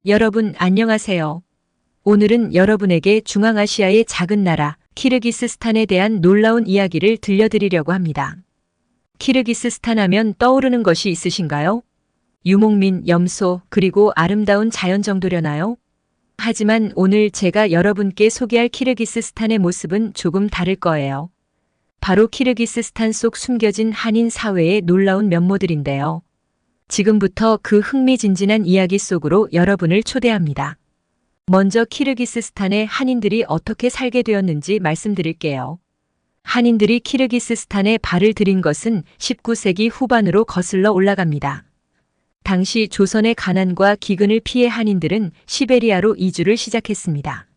여러분 안녕하세요. 오늘은 여러분에게 중앙아시아의 작은 나라 키르기스스탄에 대한 놀라운 이야기를 들려드리려고 합니다. 키르기스스탄 하면 떠오르는 것이 있으신가요? 유목민, 염소, 그리고 아름다운 자연 정도려나요? 하지만 오늘 제가 여러분께 소개할 키르기스스탄의 모습은 조금 다를 거예요. 바로 키르기스스탄 속 숨겨진 한인 사회의 놀라운 면모들인데요. 지금부터 그 흥미진진한 이야기 속으로 여러분을 초대합니다. 먼저 키르기스스탄의 한인들이 어떻게 살게 되었는지 말씀드릴게요. 한인들이 키르기스스탄에 발을 들인 것은 19세기 후반으로 거슬러 올라갑니다. 당시 조선의 가난과 기근을 피해 한인들은 시베리아로 이주를 시작했습니다.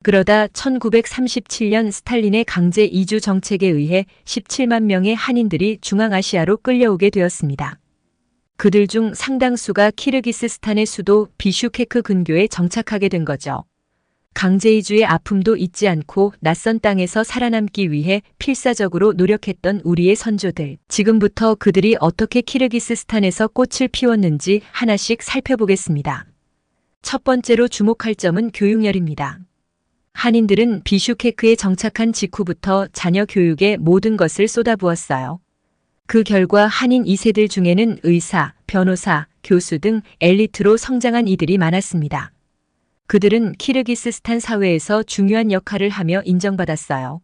그러다 1937년 스탈린의 강제 이주 정책에 의해 17만 명의 한인들이 중앙아시아로 끌려오게 되었습니다. 그들 중 상당수가 키르기스스탄의 수도 비슈케크 근교에 정착하게 된 거죠. 강제 이주의 아픔도 잊지 않고 낯선 땅에서 살아남기 위해 필사적으로 노력했던 우리의 선조들. 지금부터 그들이 어떻게 키르기스스탄에서 꽃을 피웠는지 하나씩 살펴보겠습니다. 첫 번째로 주목할 점은 교육열입니다. 한인들은 비슈케크에 정착한 직후부터 자녀 교육에 모든 것을 쏟아부었어요. 그 결과 한인 2세들 중에는 의사, 변호사, 교수 등 엘리트로 성장한 이들이 많았습니다. 그들은 키르기스스탄 사회에서 중요한 역할을 하며 인정받았어요.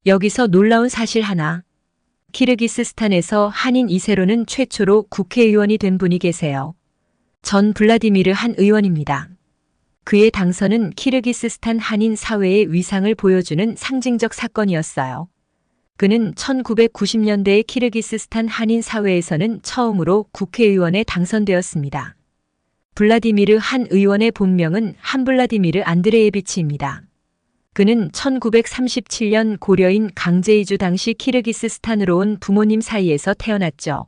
여기서 놀라운 사실 하나. 키르기스스탄에서 한인 2세로는 최초로 국회의원이 된 분이 계세요. 전 블라디미르 한 의원입니다. 그의 당선은 키르기스스탄 한인 사회의 위상을 보여주는 상징적 사건이었어요. 그는 1990년대의 키르기스스탄 한인 사회에서는 처음으로 국회의원에 당선되었습니다. 블라디미르 한 의원의 본명은 한블라디미르 안드레예비치입니다. 그는 1937년 고려인 강제이주 당시 키르기스스탄으로 온 부모님 사이에서 태어났죠.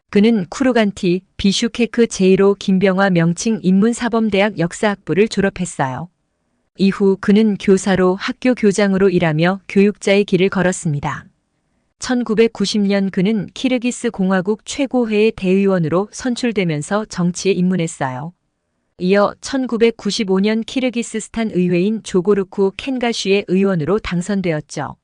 그는 쿠르간티, 비슈케크 제1호 김병화 명칭 인문사범대학 역사학부를 졸업했어요. 이후 그는 교사로 학교 교장으로 일하며 교육자의 길을 걸었습니다. 1990년 그는 키르기스 공화국 최고회의 대의원으로 선출되면서 정치에 입문했어요. 이어 1995년 키르기스스탄 의회인 조고르쿠 켄가슈의 의원으로 당선되었죠.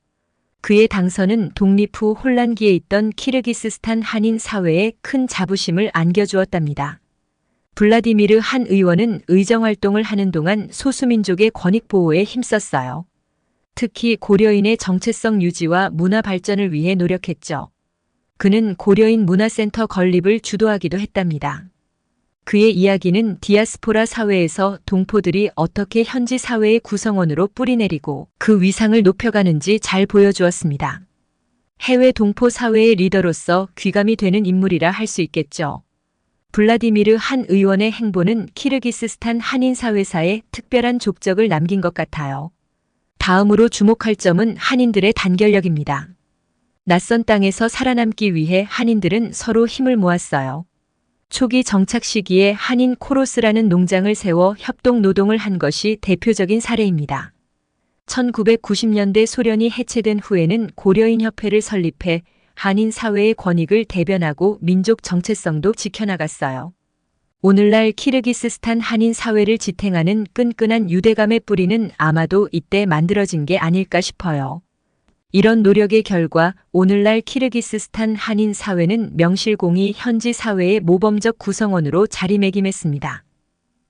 그의 당선은 독립 후 혼란기에 있던 키르기스스탄 한인 사회에 큰 자부심을 안겨주었답니다. 블라디미르 한 의원은 의정활동을 하는 동안 소수민족의 권익보호에 힘썼어요. 특히 고려인의 정체성 유지와 문화 발전을 위해 노력했죠. 그는 고려인 문화센터 건립을 주도하기도 했답니다. 그의 이야기는 디아스포라 사회에서 동포들이 어떻게 현지 사회의 구성원으로 뿌리내리고 그 위상을 높여가는지 잘 보여주었습니다. 해외 동포 사회의 리더로서 귀감이 되는 인물이라 할 수 있겠죠. 블라디미르 한 의원의 행보는 키르기스스탄 한인 사회사에 특별한 족적을 남긴 것 같아요. 다음으로 주목할 점은 한인들의 단결력입니다. 낯선 땅에서 살아남기 위해 한인들은 서로 힘을 모았어요. 초기 정착 시기에 한인 코로스라는 농장을 세워 협동 노동을 한 것이 대표적인 사례입니다. 1990년대 소련이 해체된 후에는 고려인 협회를 설립해 한인 사회의 권익을 대변하고 민족 정체성도 지켜나갔어요. 오늘날 키르기스스탄 한인 사회를 지탱하는 끈끈한 유대감의 뿌리는 아마도 이때 만들어진 게 아닐까 싶어요. 이런 노력의 결과 오늘날 키르기스스탄 한인 사회는 명실공히 현지 사회의 모범적 구성원으로 자리매김했습니다.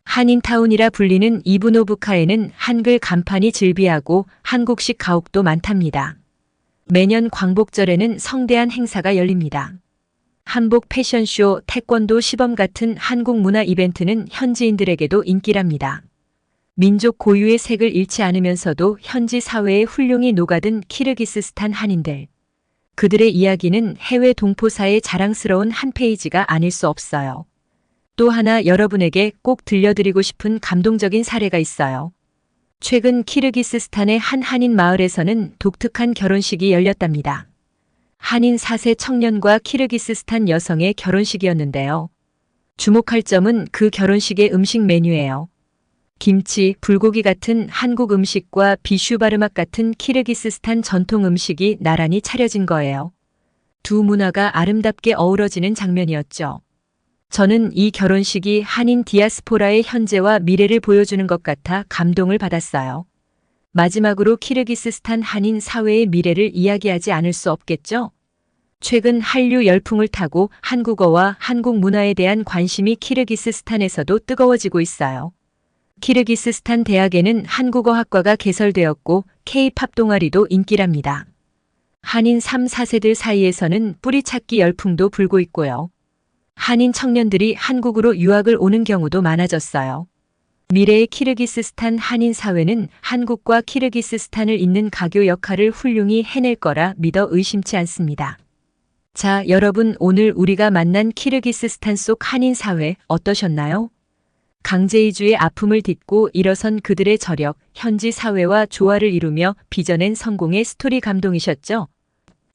한인타운이라 불리는 이브노부카에는 한글 간판이 즐비하고 한국식 가옥도 많답니다. 매년 광복절에는 성대한 행사가 열립니다. 한복 패션쇼, 태권도 시범 같은 한국 문화 이벤트는 현지인들에게도 인기랍니다. 민족 고유의 색을 잃지 않으면서도 현지 사회에 훌륭히 녹아든 키르기스스탄 한인들. 그들의 이야기는 해외 동포사의 자랑스러운 한 페이지가 아닐 수 없어요. 또 하나 여러분에게 꼭 들려드리고 싶은 감동적인 사례가 있어요. 최근 키르기스스탄의 한 한인 마을에서는 독특한 결혼식이 열렸답니다. 한인 4세 청년과 키르기스스탄 여성의 결혼식이었는데요. 주목할 점은 그 결혼식의 음식 메뉴예요. 김치, 불고기 같은 한국 음식과 비슈바르막 같은 키르기스스탄 전통 음식이 나란히 차려진 거예요. 두 문화가 아름답게 어우러지는 장면이었죠. 저는 이 결혼식이 한인 디아스포라의 현재와 미래를 보여주는 것 같아 감동을 받았어요. 마지막으로 키르기스스탄 한인 사회의 미래를 이야기하지 않을 수 없겠죠? 최근 한류 열풍을 타고 한국어와 한국 문화에 대한 관심이 키르기스스탄에서도 뜨거워지고 있어요. 키르기스스탄 대학에는 한국어 학과가 개설되었고 K-팝 동아리도 인기랍니다. 한인 3, 4세들 사이에서는 뿌리찾기 열풍도 불고 있고요. 한인 청년들이 한국으로 유학을 오는 경우도 많아졌어요. 미래의 키르기스스탄 한인 사회는 한국과 키르기스스탄을 잇는 가교 역할을 훌륭히 해낼 거라 믿어 의심치 않습니다. 자, 여러분, 오늘 우리가 만난 키르기스스탄 속 한인 사회 어떠셨나요? 강제이주의 아픔을 딛고 일어선 그들의 저력, 현지 사회와 조화를 이루며 빚어낸 성공의 스토리 감동이셨죠?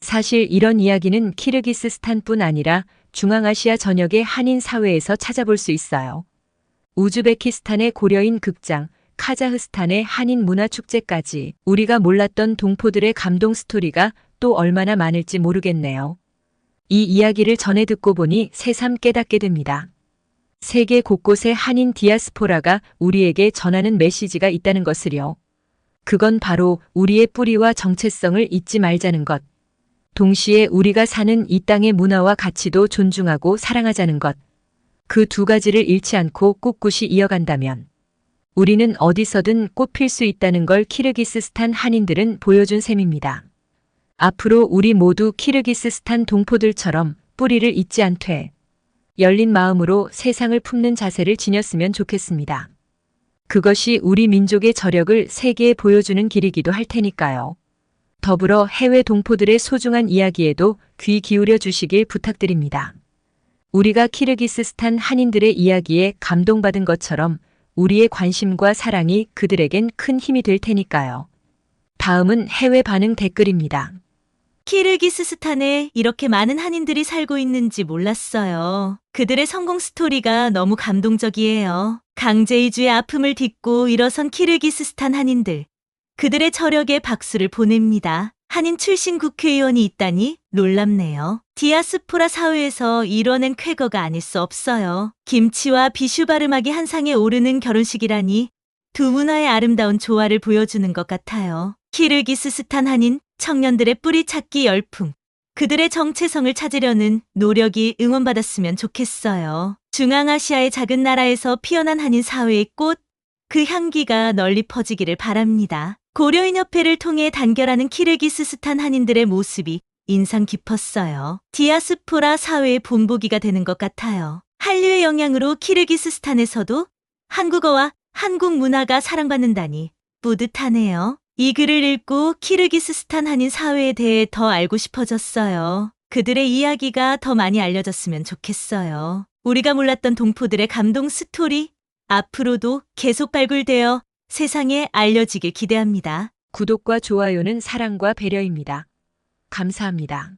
사실 이런 이야기는 키르기스스탄뿐 아니라 중앙아시아 전역의 한인 사회에서 찾아볼 수 있어요. 우즈베키스탄의 고려인 극장, 카자흐스탄의 한인 문화축제까지 우리가 몰랐던 동포들의 감동 스토리가 또 얼마나 많을지 모르겠네요. 이 이야기를 전해 듣고 보니 새삼 깨닫게 됩니다. 세계 곳곳의 한인 디아스포라가 우리에게 전하는 메시지가 있다는 것을요. 그건 바로 우리의 뿌리와 정체성을 잊지 말자는 것. 동시에 우리가 사는 이 땅의 문화와 가치도 존중하고 사랑하자는 것. 그 두 가지를 잃지 않고 꿋꿋이 이어간다면 우리는 어디서든 꽃필 수 있다는 걸 키르기스스탄 한인들은 보여준 셈입니다. 앞으로 우리 모두 키르기스스탄 동포들처럼 뿌리를 잊지 않되 열린 마음으로 세상을 품는 자세를 지녔으면 좋겠습니다. 그것이 우리 민족의 저력을 세계에 보여주는 길이기도 할 테니까요. 더불어 해외 동포들의 소중한 이야기에도 귀 기울여 주시길 부탁드립니다. 우리가 키르기스스탄 한인들의 이야기에 감동받은 것처럼 우리의 관심과 사랑이 그들에겐 큰 힘이 될 테니까요. 다음은 해외 반응 댓글입니다. 키르기스스탄에 이렇게 많은 한인들이 살고 있는지 몰랐어요. 그들의 성공 스토리가 너무 감동적이에요. 강제이주의 아픔을 딛고 일어선 키르기스스탄 한인들. 그들의 저력에 박수를 보냅니다. 한인 출신 국회의원이 있다니 놀랍네요. 디아스포라 사회에서 이뤄낸 쾌거가 아닐 수 없어요. 김치와 비슈바르막이 한 상에 오르는 결혼식이라니 두 문화의 아름다운 조화를 보여주는 것 같아요. 키르기스스탄 한인 청년들의 뿌리 찾기 열풍. 그들의 정체성을 찾으려는 노력이 응원받았으면 좋겠어요. 중앙아시아의 작은 나라에서 피어난 한인 사회의 꽃, 그 향기가 널리 퍼지기를 바랍니다. 고려인협회를 통해 단결하는 키르기스스탄 한인들의 모습이 인상 깊었어요. 디아스포라 사회의 본보기가 되는 것 같아요. 한류의 영향으로 키르기스스탄에서도 한국어와 한국 문화가 사랑받는다니 뿌듯하네요. 이 글을 읽고 키르기스스탄 한인 사회에 대해 더 알고 싶어졌어요. 그들의 이야기가 더 많이 알려졌으면 좋겠어요. 우리가 몰랐던 동포들의 감동 스토리, 앞으로도 계속 발굴되어 세상에 알려지길 기대합니다. 구독과 좋아요는 사랑과 배려입니다. 감사합니다.